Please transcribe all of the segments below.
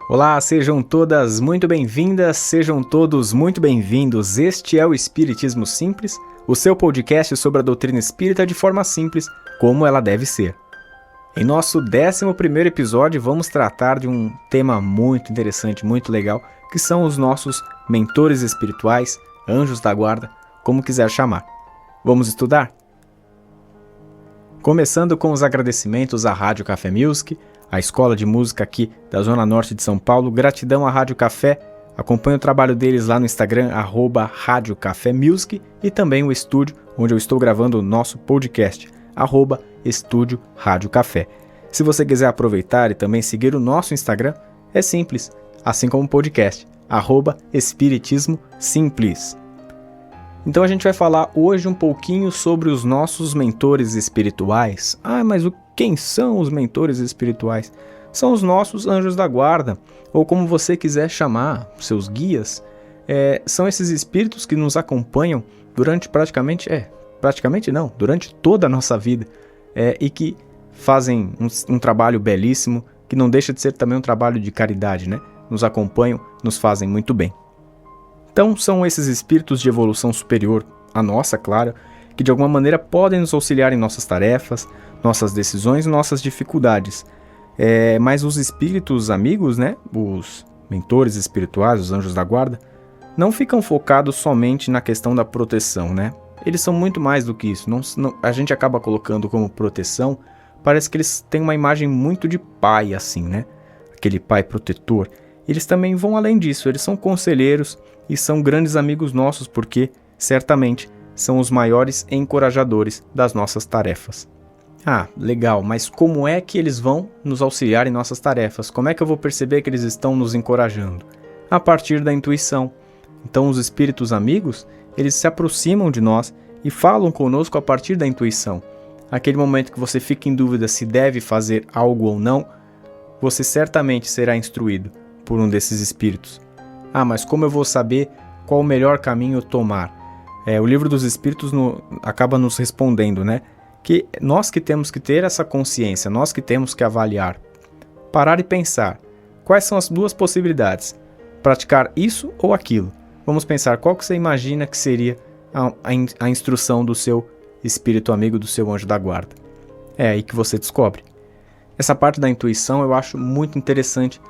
Olá, sejam todas muito bem-vindas, sejam todos muito bem-vindos. Este é o Espiritismo Simples, o seu podcast sobre a doutrina espírita de forma simples, como ela deve ser. Em nosso 11º episódio, vamos tratar de um tema muito interessante, muito legal, que são os nossos mentores espirituais, anjos da guarda, como quiser chamar. Vamos estudar? Começando com os agradecimentos à Rádio Café Music, a escola de música aqui da Zona Norte de São Paulo. Gratidão à Rádio Café. Acompanhe o trabalho deles lá no Instagram, @Rádio Café Music, e também o estúdio onde eu estou gravando o nosso podcast, @Estúdio Rádio Café. Se você quiser aproveitar e também seguir o nosso Instagram, é simples, assim como o podcast, @Espiritismo Simples. Então a gente vai falar hoje um pouquinho sobre os nossos mentores espirituais. Mas quem são os mentores espirituais? São os nossos anjos da guarda, ou como você quiser chamar, seus guias. São esses espíritos que nos acompanham durante durante toda a nossa vida, e que fazem um trabalho belíssimo, que não deixa de ser também um trabalho de caridade, né? Nos acompanham, nos fazem muito bem. Então, são esses espíritos de evolução superior, a nossa, claro, que de alguma maneira podem nos auxiliar em nossas tarefas, nossas decisões e nossas dificuldades. Mas os espíritos amigos, né, os mentores espirituais, os anjos da guarda, não ficam focados somente na questão da proteção, né? Eles são muito mais do que isso. A gente acaba colocando como proteção, parece que eles têm uma imagem muito de pai, assim, né? Aquele pai protetor. Eles também vão além disso, eles são conselheiros e são grandes amigos nossos, porque, certamente, são os maiores encorajadores das nossas tarefas. Legal, mas como é que eles vão nos auxiliar em nossas tarefas? Como é que eu vou perceber que eles estão nos encorajando? A partir da intuição. Então, os espíritos amigos, eles se aproximam de nós e falam conosco a partir da intuição. Aquele momento que você fica em dúvida se deve fazer algo ou não, você certamente será instruído por um desses espíritos. Mas como eu vou saber qual o melhor caminho tomar? O Livro dos Espíritos acaba nos respondendo, né? Que nós que temos que ter essa consciência, nós que temos que avaliar, parar e pensar, quais são as duas possibilidades? Praticar isso ou aquilo? Vamos pensar qual que você imagina que seria a instrução do seu espírito amigo, do seu anjo da guarda. É aí que você descobre. Essa parte da intuição eu acho muito interessante,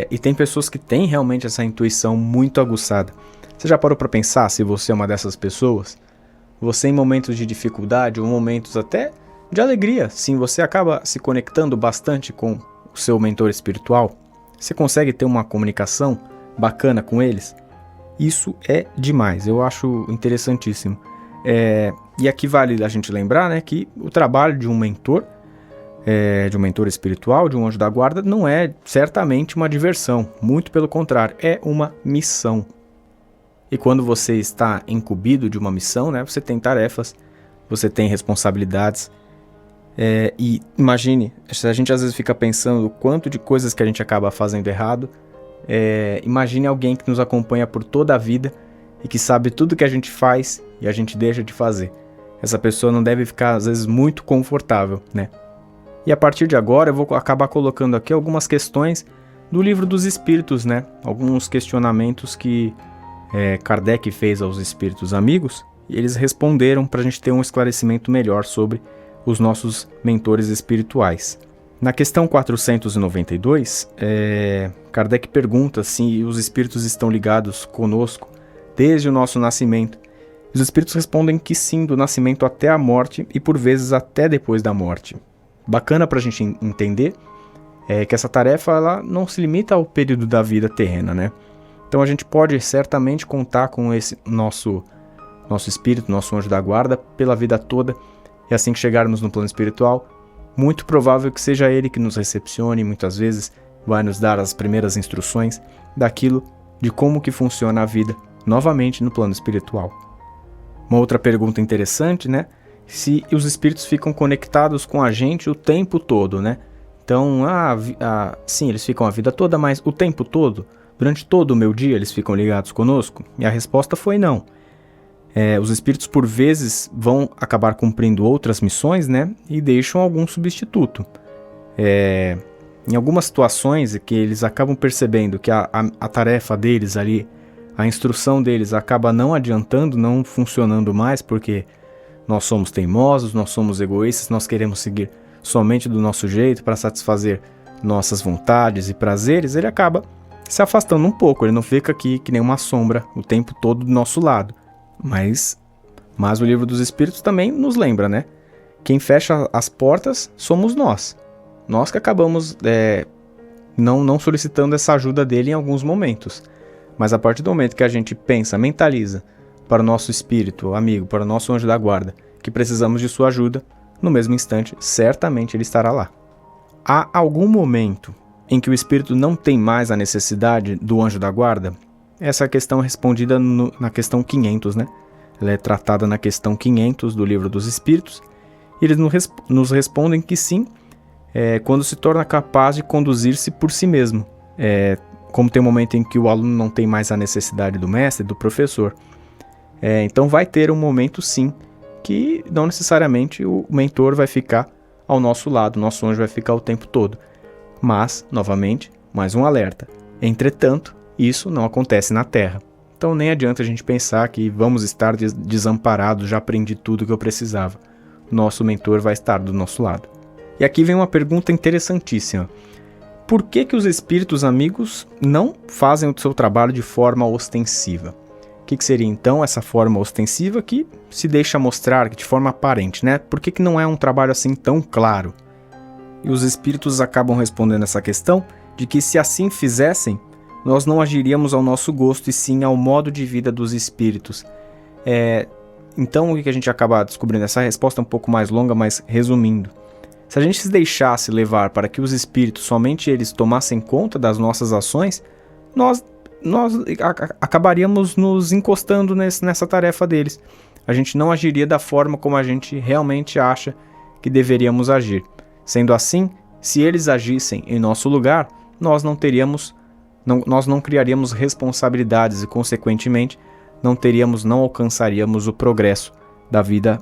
e tem pessoas que têm realmente essa intuição muito aguçada. Você já parou para pensar se você é uma dessas pessoas? Você em momentos de dificuldade ou momentos até de alegria, sim, você acaba se conectando bastante com o seu mentor espiritual? Você consegue ter uma comunicação bacana com eles? Isso é demais, eu acho interessantíssimo. E aqui vale a gente lembrar, né, que o trabalho de um mentor espiritual, de um anjo da guarda, não é certamente uma diversão, muito pelo contrário, é uma missão. E quando você está incumbido de uma missão, né, você tem tarefas, você tem responsabilidades, e imagine, se a gente às vezes fica pensando o quanto de coisas que a gente acaba fazendo errado, imagine alguém que nos acompanha por toda a vida e que sabe tudo que a gente faz e a gente deixa de fazer. Essa pessoa não deve ficar às vezes muito confortável, né? E a partir de agora eu vou acabar colocando aqui algumas questões do Livro dos Espíritos, né? Alguns questionamentos que Kardec fez aos espíritos amigos, e eles responderam para a gente ter um esclarecimento melhor sobre os nossos mentores espirituais. Na questão 492, Kardec pergunta se os espíritos estão ligados conosco desde o nosso nascimento. Os espíritos respondem que sim, do nascimento até a morte e por vezes até depois da morte. Bacana para a gente entender que essa tarefa ela não se limita ao período da vida terrena, né? Então a gente pode certamente contar com esse nosso espírito, nosso anjo da guarda, pela vida toda. E assim que chegarmos no plano espiritual, muito provável que seja ele que nos recepcione, muitas vezes vai nos dar as primeiras instruções daquilo de como que funciona a vida novamente no plano espiritual. Uma outra pergunta interessante, né? Se os espíritos ficam conectados com a gente o tempo todo, né? Então, sim, eles ficam a vida toda, mas o tempo todo, durante todo o meu dia, eles ficam ligados conosco? E a resposta foi não. Os espíritos, por vezes, vão acabar cumprindo outras missões, né? E deixam algum substituto. Em algumas situações que eles acabam percebendo que a tarefa deles ali, a instrução deles acaba não adiantando, não funcionando mais, porque nós somos teimosos, nós somos egoístas, nós queremos seguir somente do nosso jeito para satisfazer nossas vontades e prazeres, ele acaba se afastando um pouco, ele não fica aqui que nem uma sombra o tempo todo do nosso lado. Mas o livro dos Espíritos também nos lembra, né? Quem fecha as portas somos nós. Nós que acabamos não solicitando essa ajuda dele em alguns momentos. Mas a partir do momento que a gente pensa, mentaliza para o nosso espírito amigo, para o nosso anjo da guarda, que precisamos de sua ajuda, no mesmo instante, certamente ele estará lá. Há algum momento em que o espírito não tem mais a necessidade do anjo da guarda? Essa questão é respondida na questão 500, né? Ela é tratada na questão 500 do Livro dos Espíritos. E eles nos respondem que sim, quando se torna capaz de conduzir-se por si mesmo. Como tem um momento em que o aluno não tem mais a necessidade do mestre, do professor. Então vai ter um momento sim, que não necessariamente o mentor vai ficar ao nosso lado, o nosso anjo vai ficar o tempo todo. Mas, novamente, mais um alerta. Entretanto, isso não acontece na Terra. Então nem adianta a gente pensar que vamos estar desamparados, já aprendi tudo que eu precisava. Nosso mentor vai estar do nosso lado. E aqui vem uma pergunta interessantíssima. Por que os espíritos amigos não fazem o seu trabalho de forma ostensiva? O que seria então essa forma ostensiva que se deixa mostrar de forma aparente, né? Por que não é um trabalho assim tão claro? E os espíritos acabam respondendo essa questão de que se assim fizessem, nós não agiríamos ao nosso gosto e sim ao modo de vida dos espíritos. Então o que a gente acaba descobrindo? Essa resposta é um pouco mais longa, mas resumindo. Se a gente se deixasse levar para que os espíritos, somente eles tomassem conta das nossas ações, nós acabaríamos nos encostando nessa tarefa deles. A gente não agiria da forma como a gente realmente acha que deveríamos agir. Sendo assim, se eles agissem em nosso lugar, nós não criaríamos responsabilidades e, consequentemente, não alcançaríamos o progresso da vida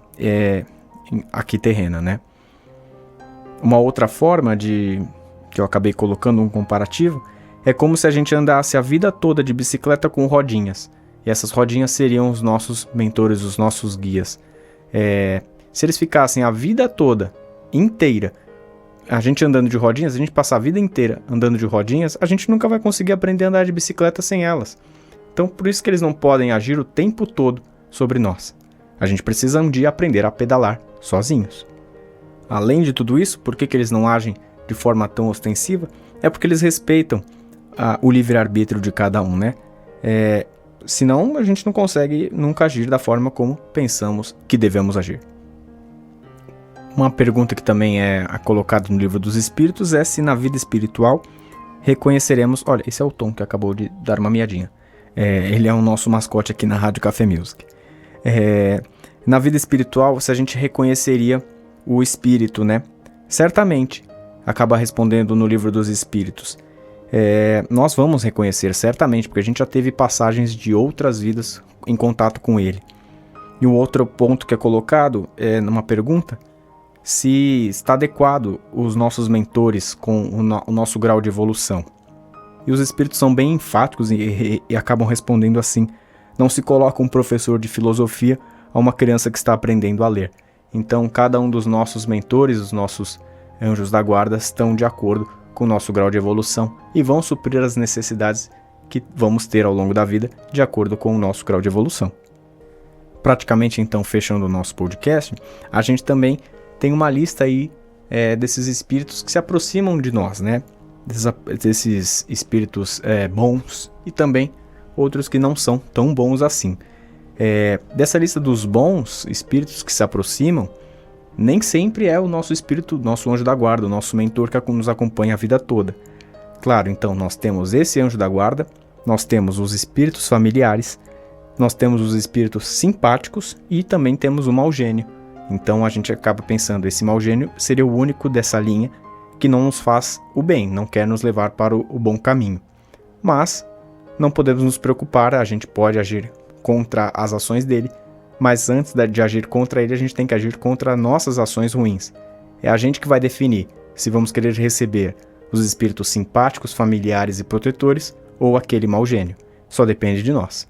aqui terrena, né? Uma outra forma que eu acabei colocando um comparativo é como se a gente andasse a vida toda de bicicleta com rodinhas. E essas rodinhas seriam os nossos mentores, os nossos guias. Se eles ficassem a vida toda, inteira, a gente andando de rodinhas, a gente passar a vida inteira andando de rodinhas, a gente nunca vai conseguir aprender a andar de bicicleta sem elas. Então, por isso que eles não podem agir o tempo todo sobre nós. A gente precisa um dia aprender a pedalar sozinhos. Além de tudo isso, por que eles não agem de forma tão ostensiva? É porque eles respeitam o livre-arbítrio de cada um, né? Senão, a gente não consegue nunca agir da forma como pensamos que devemos agir. Uma pergunta que também é colocada no Livro dos Espíritos é se na vida espiritual reconheceremos... Olha, esse é o Tom que acabou de dar uma miadinha. Ele é o nosso mascote aqui na Rádio Café Music. Na vida espiritual, se a gente reconheceria o espírito, né? Certamente, acaba respondendo no Livro dos Espíritos. Nós vamos reconhecer, certamente, porque a gente já teve passagens de outras vidas em contato com ele. E o outro ponto que é colocado numa pergunta, se está adequado os nossos mentores com o nosso grau de evolução. E os espíritos são bem enfáticos e acabam respondendo assim: não se coloca um professor de filosofia a uma criança que está aprendendo a ler. Então, cada um dos nossos mentores, os nossos anjos da guarda, estão de acordo com o nosso grau de evolução e vão suprir as necessidades que vamos ter ao longo da vida de acordo com o nosso grau de evolução. Praticamente, então, fechando o nosso podcast, a gente também tem uma lista aí desses espíritos que se aproximam de nós, né? Desses espíritos bons e também outros que não são tão bons assim. Dessa lista dos bons espíritos que se aproximam, nem sempre é o nosso espírito, nosso anjo da guarda, o nosso mentor que nos acompanha a vida toda. Claro, então nós temos esse anjo da guarda, nós temos os espíritos familiares, nós temos os espíritos simpáticos e também temos o mau gênio. Então a gente acaba pensando, esse mau gênio seria o único dessa linha que não nos faz o bem, não quer nos levar para o bom caminho. Mas não podemos nos preocupar, a gente pode agir contra as ações dele, mas antes de agir contra ele, a gente tem que agir contra nossas ações ruins. É a gente que vai definir se vamos querer receber os espíritos simpáticos, familiares e protetores, ou aquele mau gênio. Só depende de nós.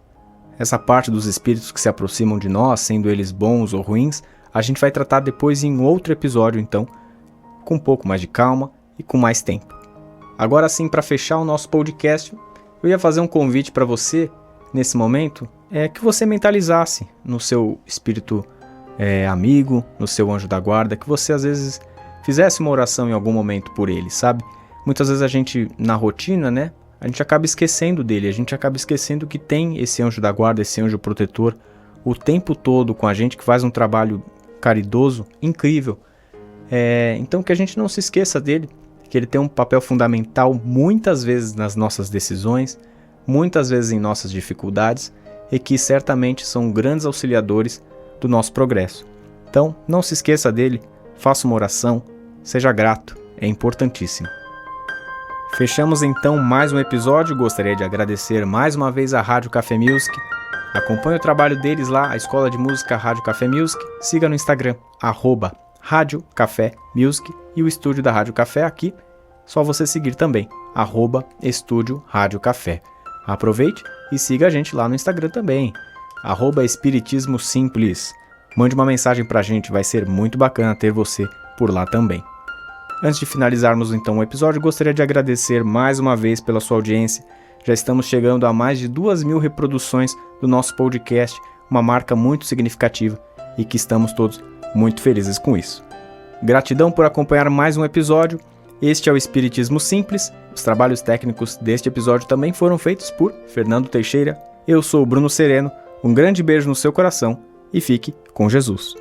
Essa parte dos espíritos que se aproximam de nós, sendo eles bons ou ruins, a gente vai tratar depois em outro episódio, então, com um pouco mais de calma e com mais tempo. Agora sim, para fechar o nosso podcast, eu ia fazer um convite para você, nesse momento, que você mentalizasse no seu espírito amigo, no seu anjo da guarda, que você às vezes fizesse uma oração em algum momento por ele, sabe? Muitas vezes a gente, na rotina, né? A gente acaba esquecendo dele, a gente acaba esquecendo que tem esse anjo da guarda, esse anjo protetor, o tempo todo com a gente, que faz um trabalho caridoso, incrível. Então que a gente não se esqueça dele, que ele tem um papel fundamental muitas vezes nas nossas decisões, muitas vezes em nossas dificuldades, e que certamente são grandes auxiliadores do nosso progresso. Então não se esqueça dele, faça uma oração, seja grato, é importantíssimo. Fechamos então mais um episódio. Gostaria de agradecer mais uma vez a Rádio Café Music. Acompanhe o trabalho deles lá, a Escola de Música Rádio Café Music. Siga no Instagram, @Rádio Café Music, e o estúdio da Rádio Café aqui, só você seguir também, @Estúdio Rádio Café. Aproveite e siga a gente lá no Instagram também, @Espiritismo Simples. Mande uma mensagem pra gente, vai ser muito bacana ter você por lá também. Antes de finalizarmos então o episódio, gostaria de agradecer mais uma vez pela sua audiência. Já estamos chegando a mais de 2.000 reproduções do nosso podcast, uma marca muito significativa e que estamos todos muito felizes com isso. Gratidão por acompanhar mais um episódio. Este é o Espiritismo Simples. Os trabalhos técnicos deste episódio também foram feitos por Fernando Teixeira. Eu sou o Bruno Sereno. Um grande beijo no seu coração e fique com Jesus.